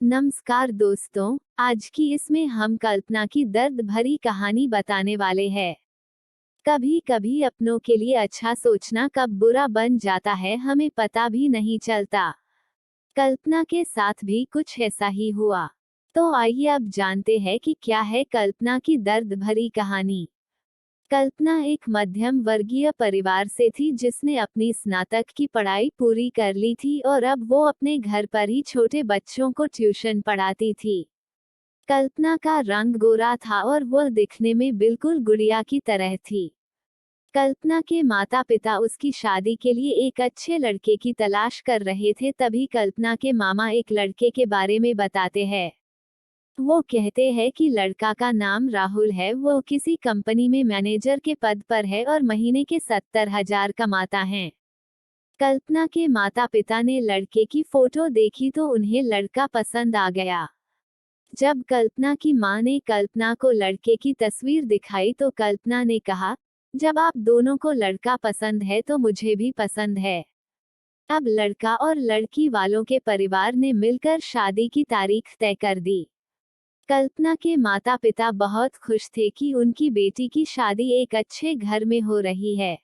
नमस्कार दोस्तों, आज की इसमें हम कल्पना की दर्द भरी कहानी बताने वाले हैं। कभी कभी अपनों के लिए अच्छा सोचना कब बुरा बन जाता है हमें पता भी नहीं चलता। कल्पना के साथ भी कुछ ऐसा ही हुआ। तो आइए अब जानते हैं कि क्या है कल्पना की दर्द भरी कहानी। कल्पना एक मध्यम वर्गीय परिवार से थी जिसने अपनी स्नातक की पढ़ाई पूरी कर ली थी और अब वो अपने घर पर ही छोटे बच्चों को ट्यूशन पढ़ाती थी। कल्पना का रंग गोरा था और वो दिखने में बिल्कुल गुड़िया की तरह थी। कल्पना के माता पिता उसकी शादी के लिए एक अच्छे लड़के की तलाश कर रहे थे, तभी कल्पना के मामा एक लड़के के बारे में बताते हैं। वो कहते हैं कि लड़का का नाम राहुल है, वो किसी कंपनी में मैनेजर के पद पर है और महीने के 70,000 कमाता है। कल्पना के माता पिता ने लड़के की फोटो देखी तो उन्हें लड़का पसंद आ गया। जब कल्पना की मां ने कल्पना को लड़के की तस्वीर दिखाई तो कल्पना ने कहा, जब आप दोनों को लड़का पसंद है तो मुझे भी पसंद है। अब लड़का और लड़की वालों के परिवार ने मिलकर शादी की तारीख तय कर दी। कल्पना के माता पिता बहुत खुश थे कि उनकी बेटी की शादी एक अच्छे घर में हो रही है।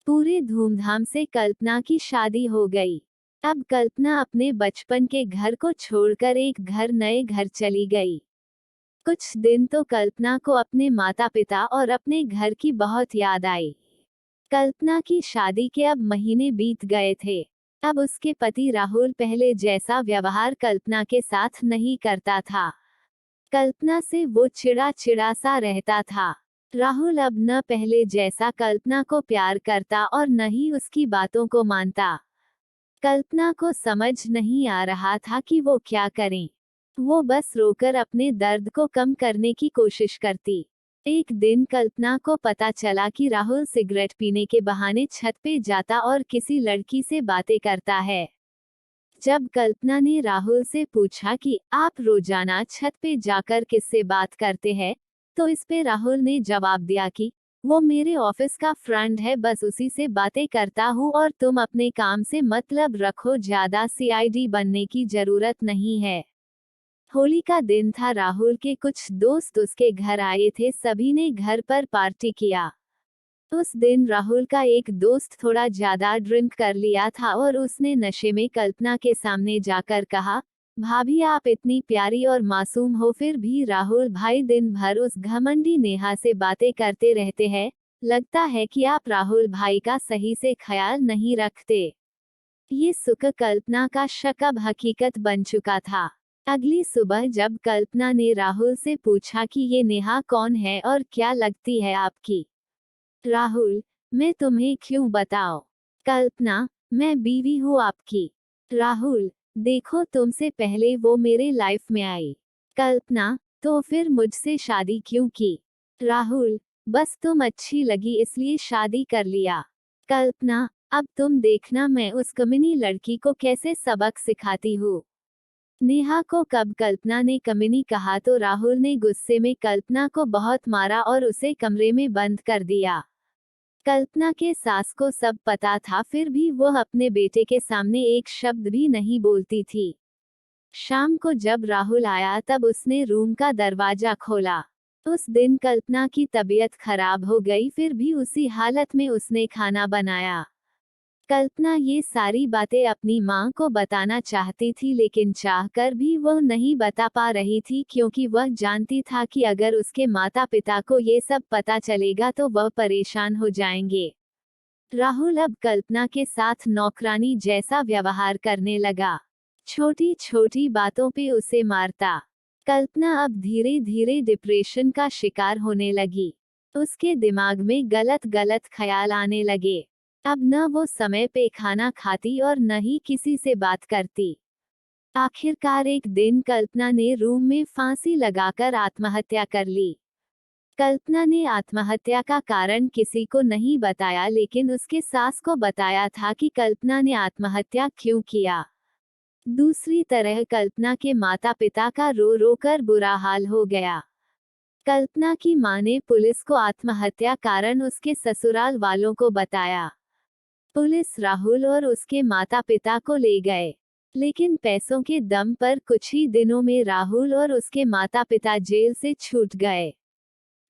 पूरे धूमधाम से कल्पना की शादी हो गई। अब कल्पना अपने बचपन के घर को छोड़कर एक नए घर चली गई। कुछ दिन तो कल्पना को अपने माता पिता और अपने घर की बहुत याद आई। कल्पना की शादी के अब महीने बीत गए थे। अब उसके पति राहुल पहले जैसा व्यवहार कल्पना के साथ नहीं करता था। कल्पना से वो चिड़ा चिड़ा सा रहता था। राहुल अब न पहले जैसा कल्पना को प्यार करता और न ही उसकी बातों को मानता। कल्पना को समझ नहीं आ रहा था कि वो क्या करें। वो बस रोकर अपने दर्द को कम करने की कोशिश करती। एक दिन कल्पना को पता चला कि राहुल सिगरेट पीने के बहाने छत पे जाता और किसी लड़की से बातें करता है। जब कल्पना ने राहुल से पूछा कि आप रोजाना छत पे जाकर किससे बात करते हैं, तो इस पे राहुल ने जवाब दिया कि वो मेरे ऑफिस का फ्रेंड है, बस उसी से बातें करता हूँ और तुम अपने काम से मतलब रखो, ज्यादा सीआईडी बनने की जरूरत नहीं है। होली का दिन था, राहुल के कुछ दोस्त उसके घर आए थे, सभी ने घर पर पार्टी किया। उस दिन राहुल का एक दोस्त थोड़ा ज्यादा ड्रिंक कर लिया था और उसने नशे में कल्पना के सामने जाकर कहा, भाभी आप इतनी प्यारी और मासूम हो फिर भी राहुल भाई दिन भर उस घमंडी नेहा से बातें करते रहते हैं, लगता है कि आप राहुल भाई का सही से ख्याल नहीं रखते। ये सुख कल्पना का शक अब हकीकत बन चुका था। अगली सुबह जब कल्पना ने राहुल से पूछा कि ये नेहा कौन है और क्या लगती है आपकी। राहुल, मैं तुम्हें क्यों बताऊं? कल्पना, मैं बीवी हूँ आपकी। राहुल, देखो तुमसे पहले वो मेरे लाइफ में आई। कल्पना, तो फिर मुझसे शादी क्यों की? राहुल, बस तुम अच्छी लगी इसलिए शादी कर लिया। कल्पना, अब तुम देखना मैं उस कमीनी लड़की को कैसे सबक सिखाती हूँ। नेहा को कब कल्पना ने कमीनी कहा तो राहुल ने गुस्से में कल्पना को बहुत मारा और उसे कमरे में बंद कर दिया। कल्पना के सास को सब पता था, फिर भी वह अपने बेटे के सामने एक शब्द भी नहीं बोलती थी। शाम को जब राहुल आया तब उसने रूम का दरवाजा खोला। उस दिन कल्पना की तबीयत खराब हो गई, फिर भी उसी हालत में उसने खाना बनाया। कल्पना ये सारी बातें अपनी मां को बताना चाहती थी, लेकिन चाहकर भी वह नहीं बता पा रही थी क्योंकि वह जानती था कि अगर उसके माता पिता को ये सब पता चलेगा तो वह परेशान हो जाएंगे। राहुल अब कल्पना के साथ नौकरानी जैसा व्यवहार करने लगा। छोटी छोटी बातों पे उसे मारता। कल्पना अब धीरे धीरे डिप्रेशन का शिकार होने लगी। उसके दिमाग में गलत गलत ख्याल आने लगे। अब न वो समय पे खाना खाती और न ही किसी से बात करती। आखिरकार एक दिन कल्पना ने रूम में फांसी लगाकर आत्महत्या कर ली। कल्पना ने आत्महत्या का कारण किसी को नहीं बताया, लेकिन उसके सास को बताया था कि कल्पना ने आत्महत्या क्यों किया। दूसरी तरह कल्पना के माता पिता का रो रो कर बुरा हाल हो गया। कल्पना की मां ने पुलिस को आत्महत्या कारण उसके ससुराल वालों को बताया। पुलिस राहुल और उसके माता पिता को ले गए। लेकिन पैसों के दम पर कुछ ही दिनों में राहुल और उसके माता पिता जेल से छूट गए।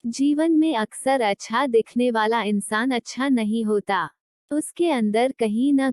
जीवन में अक्सर अच्छा दिखने वाला इंसान अच्छा नहीं होता। उसके अंदर कहीं न